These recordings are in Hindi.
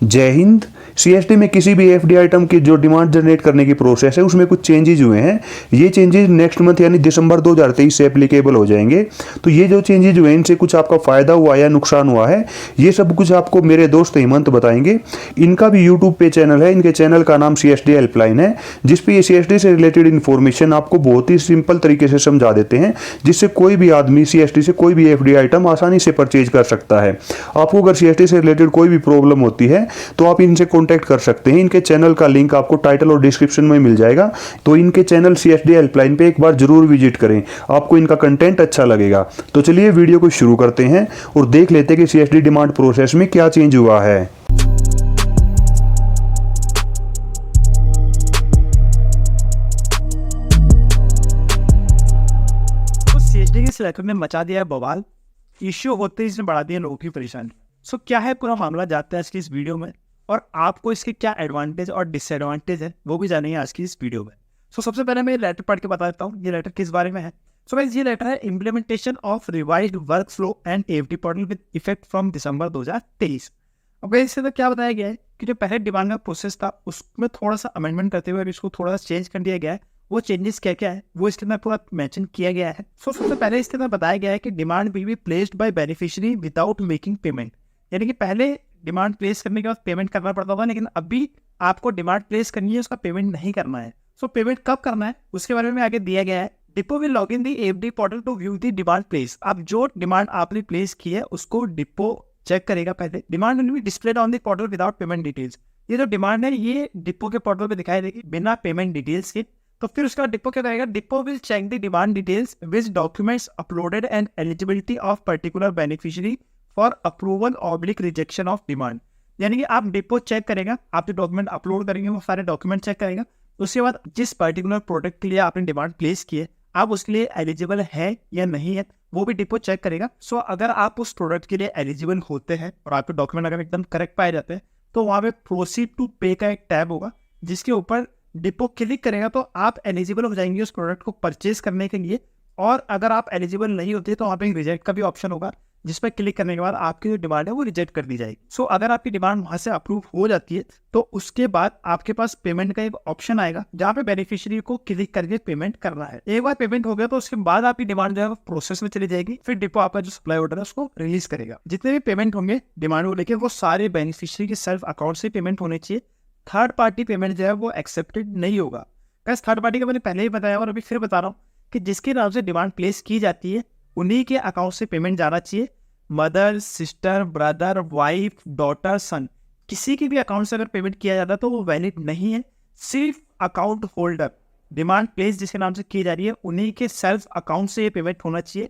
जय हिंद। सीएसडी में किसी भी एफडी आइटम की जो डिमांड जनरेट करने की प्रोसेस है उसमें कुछ चेंजेज हुए हैं। ये चेंजेज नेक्स्ट मंथ यानी दिसंबर 2023 से एप्लीकेबल हो जाएंगे। तो ये जो चेंजेज हुए हैं इनसे कुछ आपका फायदा हुआ या नुकसान हुआ है, ये सब कुछ आपको मेरे दोस्त हेमंत बताएंगे। इनका भी यूट्यूब पे चैनल है, इनके चैनल का नाम सीएसडी हेल्पलाइन है, जिसपे ये सीएसडी से रिलेटेड इन्फॉर्मेशन आपको बहुत ही सिंपल तरीके से समझा देते हैं, जिससे कोई भी आदमी सीएसडी से कोई भी एफडी आइटम आसानी से परचेज कर सकता है। आपको अगर सीएसडी से रिलेटेड कोई भी प्रॉब्लम होती है तो आप इनसे कांटेक्ट कर सकते हैं। इनके चैनल का लिंक आपको टाइटल और डिस्क्रिप्शन में मिल जाएगा। तो इनके चैनल सीएसडी हेल्पलाइन पे एक बार जरूर विजिट करें, आपको इनका कंटेंट अच्छा लगेगा। तो चलिए वीडियो को शुरू करते हैं और देख लेते हैं कि सीएसडी डिमांड प्रोसेस में क्या चेंज हुआ है। तो सीएसडी के सिलेक्टर ने मचा दिया है बवाल। इश्यू होते ही इसने बढ़ा दिया लोगों की परेशानी। सो क्या है पूरा मामला, जानते हैं आज की इस वीडियो में, और आपको इसके क्या एडवांटेज और डिसएडवांटेज है वो भी जानेंगे आज की इस वीडियो में। सो सबसे पहले मैं लेटर पढ़ के बता देता हूँ ये लेटर किस बारे में है। सो गाइस, ये लेटर है implementation of revised work flow and FD portal with effect from December 2023। अब गाइस, इससे तो क्या बताया गया है कि जो पहले डिमांड का प्रोसेस था उसमें थोड़ा सा अमेंडमेंट करते हुए इसको थोड़ा सा चेंज कर दिया गया है। वो चेंजेस क्या क्या है वो इसके अंदर पूरा मेंशन किया गया है। सो सबसे पहले इसके अंदर बताया गया है कि demand will be placed bye beneficiary without making payment. यानी कि पहले डिमांड प्लेस करने के बाद पेमेंट करना पड़ता था, लेकिन अभी आपको डिमांड प्लेस करनी है, उसका पेमेंट नहीं करना है। सो पेमेंट कब करना है उसके बारे में आगे दिया गया है। Depot will log in the FD portal to view the demand place. अब जो डिमांड आपने प्लेस की है उसको डिपो चेक करेगा। पहले demand will be displayed on the portal without payment details. ये जो डिमांड है ये डिपो के पोर्टल पे दिखाई देगी बिना पेमेंट डिटेल्स के। तो फिर उसका डिपो क्या करेगा, depot will check the demand details which documents uploaded and eligibility of particular beneficiary for approval oblique rejection of demand. यानी कि आप डिपो चेक करेगा, आप जो डॉक्यूमेंट अपलोड करेंगे वो सारे डॉक्यूमेंट चेक करेगा। उसके बाद जिस पर्टिकुलर प्रोडक्ट के लिए आपने डिमांड प्लेस की है आप उसके लिए एलिजिबल है या नहीं है वो भी डिपो चेक करेगा। सो अगर आप उस प्रोडक्ट के लिए एलिजिबल होते हैं और आपके डॉक्यूमेंट अगर एकदम करेक्ट पाए जाते हैं तो वहाँ पे प्रोसीड टू पे का एक टैब होगा, जिसके ऊपर डिपो क्लिक करेगा तो आप एलिजिबल हो जाएंगे उस प्रोडक्ट को परचेज करने के लिए। और अगर आप एलिजिबल नहीं होते तो वहाँ पे रिजेक्ट का भी ऑप्शन होगा, जिस पर क्लिक करने के बाद आपकी जो डिमांड है वो रिजेक्ट कर दी जाएगी। सो अगर आपकी डिमांड वहां से अप्रूव हो जाती है तो उसके बाद आपके पास पेमेंट का एक ऑप्शन आएगा जहाँ पे बेनिफिशियरी को क्लिक करके पेमेंट करना है। एक बार पेमेंट हो गया तो उसके बाद आपकी डिमांड जो है वो प्रोसेस में चली जाएगी। फिर डिपो आपका जो सप्लाई ऑर्डर है उसको रिलीज करेगा। जितने भी पेमेंट होंगे डिमांड को लेकर वो सारे बेनिफिशियरी के सेल्फ अकाउंट से पेमेंट होने चाहिए। थर्ड पार्टी पेमेंट जो है वो एक्सेप्टेड नहीं होगा। थर्ड पार्टी का मैंने पहले ही बताया और अभी फिर बता रहा हूँ कि जिसके नाम से डिमांड प्लेस की जाती है उन्हीं के अकाउंट से पेमेंट जाना चाहिए। Mother, sister, brother, wife, daughter, son, किसी के भी अकाउंट से अगर पेमेंट किया जाता है तो वो वैलिड नहीं है। सिर्फ अकाउंट होल्डर, डिमांड प्लेस जिसके नाम से की जा रही है उन्हीं के सेल्फ अकाउंट से ये पेमेंट होना चाहिए।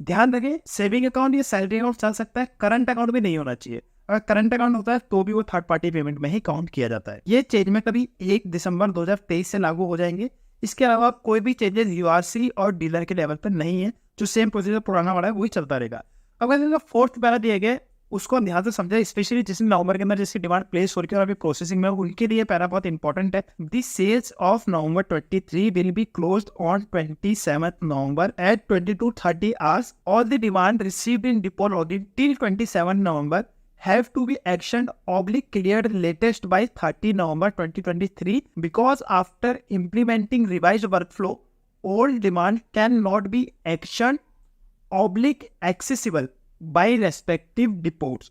ध्यान रखें, सेविंग अकाउंट या सैलरी अकाउंट चल सकता है, करंट अकाउंट भी नहीं होना चाहिए। अगर करंट अकाउंट होता है तो भी वो थर्ड पार्टी पेमेंट में ही काउंट किया जाता है। ये चेंज में कभी 1 दिसंबर 2023 से लागू हो जाएंगे। इसके अलावा कोई भी चेंजेस यूआरसी और डीलर के लेवल पर नहीं है। जो सेम प्रोसीजर पुराना वाला है वही चलता रहेगा। अगर फोर्थ पैरा दिया गया उसको ध्यान से समझे, स्पेशली जिसने नवंबर के अंदर जिसकी डिमांड प्लेस हो रही है और अभी प्रोसेसिंग में उनके लिए पैरा बहुत इंपॉर्टेंट है। The sales of November 23 will be closed on 27 November at 22:30 hours. All the demand received in depot login till 27 November have to be actioned oblique cleared latest by 30 November 2023 because after implementing revised workflow, all demand cannot be actioned oblique accessible by respective depots.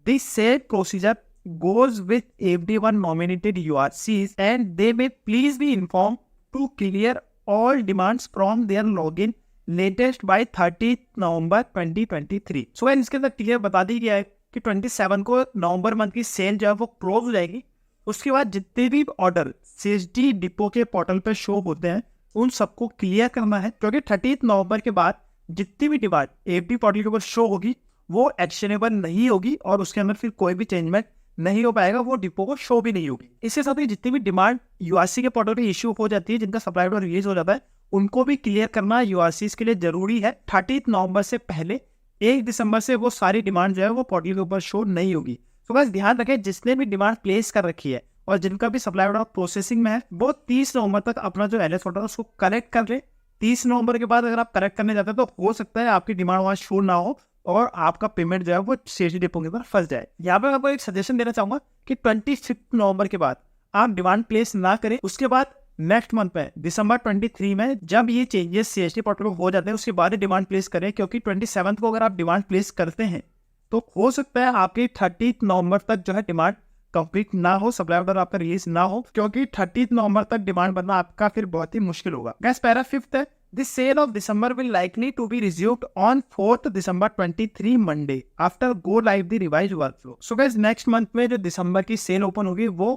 This said procedure goes with everyone nominated URCs and they may please be informed to clear all demands from their login latest by 30th November 2023. So इसके अंदर क्लियर बता दी गया है कि 27 को नवंबर मंथ की सेल जो है वो क्लोज हो जाएगी। उसके बाद जितने भी ऑर्डर सीएसडी डिपो के पोर्टल पे शो होते हैं उन सबको क्लियर करना है, क्योंकि 30 नवंबर के बाद जितनी भी डिमांड एफडी पोर्टल के ऊपर शो होगी वो एक्शनेबल नहीं होगी और उसके अंदर फिर कोई भी चेंजमेंट नहीं हो पाएगा, वो डिपो को शो भी नहीं होगी। इसके साथ ही जितनी भी डिमांड यूआरसी के पोर्टल पे इश्यू हो जाती है, जिनका सप्लाई ऑर्डर रिलीज हो जाता है, उनको भी क्लियर करना यूआरसी के लिए जरूरी है। 30 नवंबर से पहले 1 दिसंबर से वो सारी डिमांड जो है वो पोर्टल के ऊपर शो नहीं होगी। तो बस ध्यान रखें, जिसने भी डिमांड प्लेस कर रखी है और जिनका भी सप्लाई ऑर्डर प्रोसेसिंग में है वो 30 नवंबर तक अपना जो एलएस ऑर्डर है उसको करेक्ट कर ले। 30 नवंबर के बाद अगर आप करेक्ट करने जाते हैं तो हो सकता है आपकी डिमांड वहाँ शो ना हो, और आपका पेमेंट जो है वो सीएसडी डिपो के ऊपर फंस जाए। यहाँ पे मैं आपको एक सजेशन देना चाहूंगा कि 25 नवंबर के बाद आप डिमांड प्लेस ना करें। उसके बाद नेक्स्ट मंथ में दिसंबर 23 में जब ये चेंजेस सीएसडी पोर्टल में हो जाते हैं उसके बाद ही डिमांड प्लेस करें, क्योंकि 27 को अगर आप डिमांड प्लेस करते हैं तो हो सकता है आपकी 30 नवंबर तक जो है डिमांड कंप्लीट ना हो, सप्लाई ऑर्डर आपका रिलीज ना हो, क्योंकि 30 नवंबर तक डिमांड बनना आपका फिर बहुत ही मुश्किल होगा। गैस पैरा 5th है, The sale of December will likely to be resumed on 4th December 23 Monday after go live the revised workflow. So guys next month में जो दिसंबर की सेल ओपन होगी वो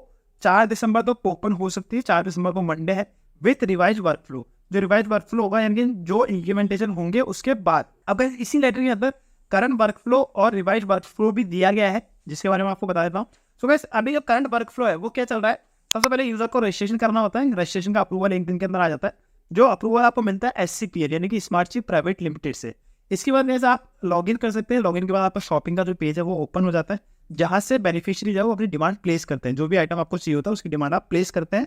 4 दिसंबर तो ओपन हो सकती है, 4 दिसंबर को मंडे है, विथ रिवाइज वर्कफ्लो। जो रिवाइज वर्कफ्लो होगा यानी जो इम्प्लीमेंटेशन होंगे उसके बाद। अब इसी लेटर के अंदर करंट वर्कफ्लो और रिवाइज वर्कफ्लो भी दिया गया है जिसके बारे में आपको बता देता हूँ। सो गाइस अभी जो करंट वर्कफ्लो है वो क्या चल रहा है, सबसे पहले यूजर को रजिस्ट्रेशन करना होता है, रजिस्ट्रेशन का अप्रूवल एक दिन के अंदर आ जाता है। जो अप्रूवल आपको मिलता है SCPL यानी कि स्मार्ट चिप प्राइवेट लिमिटेड से। इसके बाद जैसे आप लॉगिन कर सकते हैं, लॉगिन के बाद आपका शॉपिंग का जो पेज है वो ओपन हो जाता है, जहां से बेनिफिशियरी जो है वो अपनी डिमांड प्लेस करते हैं, जो भी आइटम आपको चाहिए होता है उसकी डिमांड आप प्लेस करते हैं।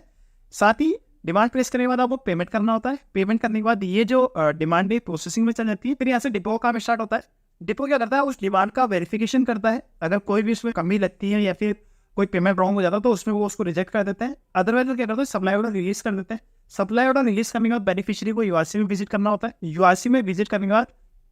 साथ ही डिमांड प्लेस करने के बाद आपको पेमेंट करना होता है, पेमेंट करने के बाद ये जो डिमांड है प्रोसेसिंग में चल जाती है। फिर यहाँ से डिपो का काम स्टार्ट होता है। डिपो क्या करता है, उस डिमांड का वेरिफिकेशन करता है, अगर कोई भी उसमें कमी लगती है या फिर कोई पेमेंट रॉन्ग हो जाता है तो उसमें वो उसको रिजेक्ट कर देते हैं। अदरवाइज वो क्या करते हैं, सप्लाई ऑर्डर रिलीज कर देते हैं। सप्लाई ऑर्डर रिलीज करने के बाद बेनिफिशियरी को यूआरसी में विजिट करना होता है। यूआरसी में विजिट करने के बाद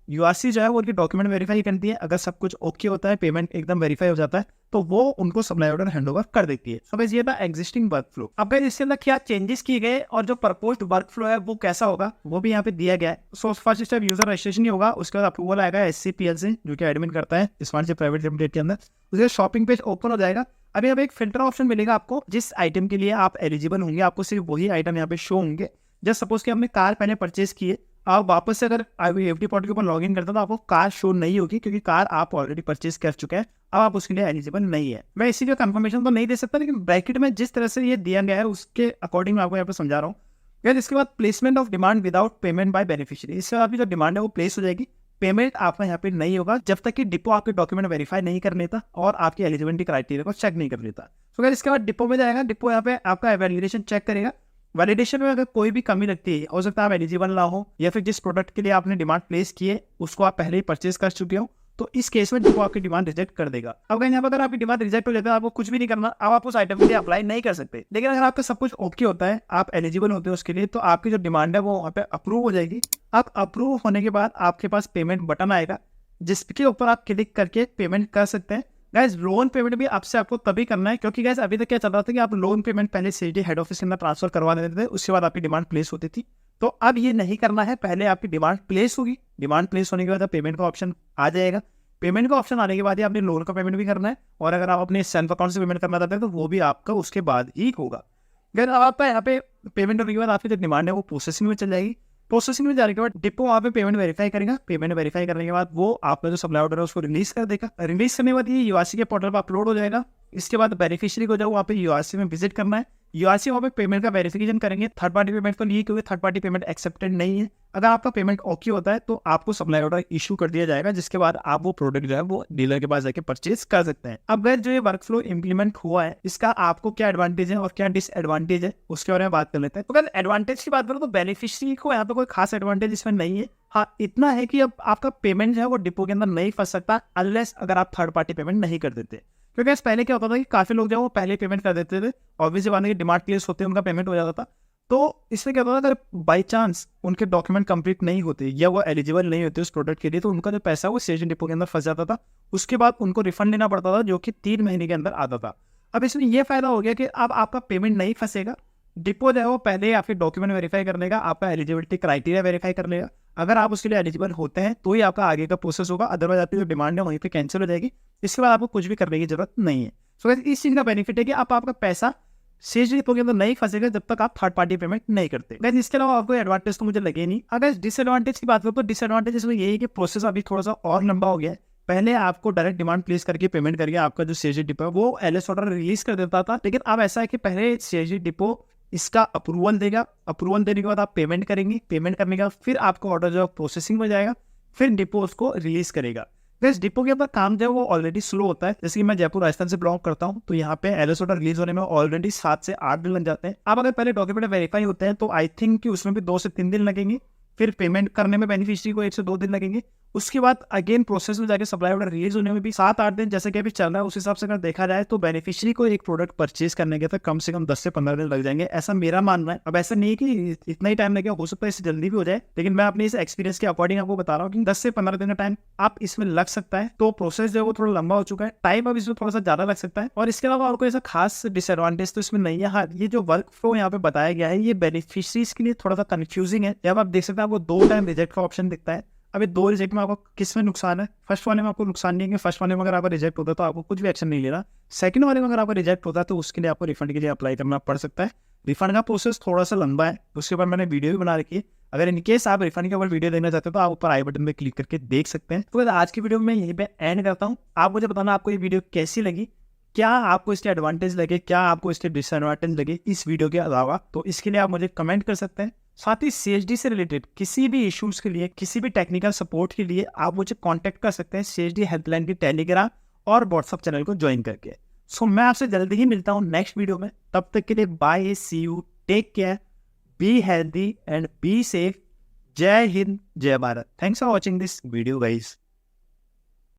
यूआरसी जो है वो उनके डॉक्यूमेंट वेरीफाई करती है, अगर सब कुछ ओके होता है, पेमेंट एकदम वेरीफाई हो जाता है, तो वो उनको सप्लाई ऑर्डर हैंडओवर कर देती है। सो ये था एग्जिस्टिंग वर्कफ्लो। अब इसके अंदर क्या चेंजेस किए गए और जो प्रपोज्ड वर्कफ्लो है वो कैसा होगा वो भी यहाँ पे दिया गया है। So first step user registration ही होगा, उसके बाद अप्रूवल आएगा SCPL से जो कि एडमिन करता है स्मार्ट चिप प्राइवेट लिमिटेड के अंदर। उसके शॉपिंग पेज ओपन हो जाएगा। अभी अब एक फिल्टर ऑप्शन मिलेगा आपको, जिस आइटम के लिए आप एलिजिबल होंगे आपको सिर्फ वही आइटम यहाँ पे शो होंगे। जस्ट सपोज कि आपने कार पहले परचेज की है, आप वापस से अगर FD पोर्टल के ऊपर लॉगिन करते हो तो आपको कार शो नहीं होगी, क्योंकि कार आप ऑलरेडी परचेज कर चुके हैं, अब आप उसके लिए एलिजिबल नहीं है। मैं इसीलिए कंफर्मेशन तो नहीं दे सकता, लेकिन ब्रैकेट में जिस तरह से ये दिया गया है उसके अकॉर्डिंग मैं आपको यहाँ पे समझा रहा हूँ। इसके बाद placement of demand without payment by beneficiary, इससे आपकी जो डिमांड है वो प्लेस हो जाएगी, पेमेंट आपका यहाँ पे नहीं होगा जब तक कि डिपो आपके डॉक्यूमेंट वेरीफाई नहीं कर लेता और आपकी एलिजिबिलिटी क्राइटेरिया को चेक नहीं कर लेता। तो अगर इसके बाद डिपो में जाएगा, डिपो यहाँ पे आपका वैलिडेशन चेक करेगा। वैलिडेशन में अगर कोई भी कमी लगती है, हो सकता है आप एलिजिबल ना हो या फिर जिस प्रोडक्ट के लिए आपने डिमांड प्लेस की है उसको आप पहले ही परचेज कर चुके हो, तो इस केस में डिपो आपकी डिमांड रिजेक्ट कर देगा। अब यहाँ पर अगर आपकी डिमांड रिजेक्ट हो जाता है आपको कुछ भी नहीं करना, अब आप उस आइटम के लिए अप्लाई नहीं कर सकते। लेकिन अगर आपका सब कुछ ओके होता है, आप एलिजिबल होते हैं उसके लिए, तो आपकी जो डिमांड है वो वहाँ पे अप्रूव हो जाएगी। अब अप्रूव होने के बाद आपके पास पेमेंट बटन आएगा जिसके ऊपर आप क्लिक करके पेमेंट कर सकते हैं। गाइस लोन पेमेंट भी आपसे आपको तभी करना है, क्योंकि गाइस अभी तक क्या चल रहा था कि आप लोन पेमेंट पहले CSD हेड ऑफिस के अंदर ट्रांसफर करवा देते थे, उसके बाद आपकी डिमांड प्लेस होती थी। तो अब ये नहीं करना है, पहले आपकी डिमांड प्लेस होगी, डिमांड प्लेस होने के बाद पेमेंट का ऑप्शन आ जाएगा। पेमेंट का ऑप्शन आने के बाद ही आपने लोन का पेमेंट भी करना है, और अगर आप अपने सेल्फ अकाउंट से पेमेंट करना चाहते हैं तो वो भी आपका उसके बाद ही होगा। अगर आपका यहाँ पे पेमेंट होने के बाद आपकी जो डिमांड है वो प्रोसेसिंग में चल जाएगी। प्रोसेसिंग में जाने के बाद डिपो वहाँ पे पेमेंट वेरीफाई करेगा, पेमेंट वेरीफाई करने के बाद वो आपका जो सप्लाई ऑर्डर है उसको रिलीज कर देगा। रिलीज करने के बाद ये URC के पोर्टल पर अपलोड हो जाएगा। इसके बाद बेनिफिशियरी को जाओ वहाँ पे URC में विजिट करना है, URC वहाँ पे पेमेंट का वेरिफिकेशन करेंगे थर्ड पार्टी पेमेंट को लिए, क्योंकि थर्ड पार्टी पेमेंट एक्सेप्टेड नहीं है। अगर आपका पेमेंट ओके होता है तो आपको सप्लाई ऑर्डर इशू कर दिया जाएगा, जिसके बाद आप वो प्रोडक्ट जो है वो डीलर के पास जाके परचेज कर सकते हैं। अब अगर जो ये वर्कफ्लो इंप्लीमेंट हुआ है इसका आपको क्या एडवांटेज है और क्या डिसएडवांटेज है उसके बारे में बात कर लेते हैं। तो अगर एडवांटेज की बात करो तो बेनिफिशियरी को यहाँ पे कोई खास एडवांटेज इसमें नहीं है। हाँ इतना है कि अब आपका पेमेंट जो है वो डिपो के अंदर नहीं फंस सकता अनलेस अगर आप थर्ड पार्टी पेमेंट नहीं कर देते। क्योंकि पहले क्या होता था कि काफी लोग जो वो पहले पेमेंट कर देते थे, ऑब्वियसली बात है कि डिमांड प्लेस होते उनका पेमेंट हो जाता था। तो इसमें क्या होता था, अगर बाई चांस उनके डॉक्यूमेंट कंप्लीट नहीं होते या वो एलिजिबल नहीं होते उस प्रोडक्ट के लिए, तो उनका जो पैसा वो CSD डिपो के अंदर फंस जाता था। उसके बाद उनको रिफंड देना पड़ता था, जो कि 3 महीने के अंदर आता था। अब इसमें यह फायदा हो गया कि अब आपका पेमेंट नहीं फंसेगा, डिपो जो है वो पहले आपके डॉक्यूमेंट वेरीफाई कर लेगा, आपका एलिजिबिलिटी क्राइटेरिया वेरीफाई कर लेगा। अगर आप उसके लिए एलिजिबल होते हैं तो ही आपका आगे का प्रोसेस होगा, अदरवाइज आपकी जो डिमांड है वहीं पे कैंसिल हो जाएगी। इसके बाद आपको कुछ भी करने की जरूरत नहीं है। सो इस चीज का बेनिफिट है कि आपका पैसा CSD डिपो के अंदर नहीं फंसेगा जब तक आप थर्ड पार्टी पेमेंट नहीं करते। इसके अलावा आपको एडवांटेज तो मुझे लगे नहीं। अगर डिसएडवांटेज की बात करो तो डिसएडवांटेज इसमें यही है कि प्रोसेस अभी थोड़ा सा और लंबा हो गया है। पहले आपको डायरेक्ट डिमांड प्लेस करके पेमेंट करके आपका जो CSD डिपो है वो LS ऑर्डर रिलीज कर देता था, लेकिन अब ऐसा है कि पहले CSD डिपो इसका अप्रूवल देगा, अप्रूवल देने के बाद आप पेमेंट करेंगे, पेमेंट करने के बाद फिर आपका ऑर्डर जो प्रोसेसिंग में जाएगा, फिर डिपो उसको रिलीज करेगा। इस डिपो के अंदर काम जो है वो ऑलरेडी स्लो होता है। जैसे कि मैं जयपुर राजस्थान से बिलोंग करता हूँ, तो यहाँ पे LS ऑर्डर रिलीज होने में ऑलरेडी 7 से 8 दिन लग जाते हैं। अब अगर पहले डॉक्यूमेंट वेरीफाई होते हैं तो आई थिंक कि उसमें भी 2 से 3 दिन लगेंगे, फिर पेमेंट करने में बेनिफिशियरी को 1 से 2 दिन लगेंगे, उसके बाद अगेन प्रोसेस में जाके सप्लाई ऑर्डर रिलीज होने में भी 7-8 दिन जैसे कि अभी चल रहा है, उस हिसाब से अगर देखा जाए तो बेनिफिशियरी को एक प्रोडक्ट परचेज करने के तो कम से कम 10 से 15 दिन लग जाएंगे, ऐसा मेरा मानना है। अब ऐसा नहीं है कि इतना ही टाइम लगेगा, हो सकता है इससे जल्दी भी हो जाए, लेकिन मैं अपने इस एक्सपीरियंस के अकॉर्डिंग आपको बता रहा हूँ कि 10 से 15 दिन का टाइम आप इसमें लग सकता है। तो प्रोसेस जो है वो थोड़ा लंबा हो चुका है, टाइम अब इसमें थोड़ा सा ज्यादा लग सकता है। और इसके अलावा और कोई ऐसा खास डिसएडवांटेज तो इसमें नहीं है। हाँ, ये जो वर्क फ्लो यहाँ पे बताया गया है ये बेनिफिशरीज के लिए थोड़ा सा कंफ्यूजिंग है। जब आप देख सकते हैं आपको 2 टाइम रिजेक्ट का ऑप्शन दिखता है। अभी 2 रिजेक्ट में आपको किस में नुकसान है? फर्स्ट वाले में आपको नुकसान नहीं है, फर्स्ट वाले में अगर आपका रिजेक्ट होता है तो आपको कुछ भी एक्शन नहीं लेना। सेकंड वाले में अगर आपका रिजेक्ट होता है तो उसके लिए आपको रिफंड के लिए अप्लाई करना पड़ सकता है। रिफंड का प्रोसेस थोड़ा सा लंबा है, उसके ऊपर मैंने वीडियो भी बना रखी है। अगर इनकेस आप रिफंड के ऊपर वीडियो देखना चाहते हो तो आप ऊपर आई बटन में क्लिक करके देख सकते हैं। तो आज की वीडियो में यहीं पे एंड करता हूँ। आप मुझे बताना आपको ये वीडियो कैसी लगी, क्या आपको इसके एडवांटेज लगे, क्या आपको इसके डिसएडवांटेज लगे इस वीडियो के अलावा, तो इसके लिए आप मुझे कमेंट कर सकते हैं। साथ ही CHD से रिलेटेड किसी भी इश्यूज के लिए, किसी भी टेक्निकल सपोर्ट के लिए आप मुझे कांटेक्ट कर सकते हैं CHD हेल्पलाइन के टेलीग्राम और व्हाट्सएप चैनल को ज्वाइन करके। सो मैं आपसे जल्दी ही मिलता हूँ नेक्स्ट वीडियो में, तब तक के लिए bye, see you, take care, be healthy and be safe. जय हिंद, जय Bharat. Thanks for watching this video guys.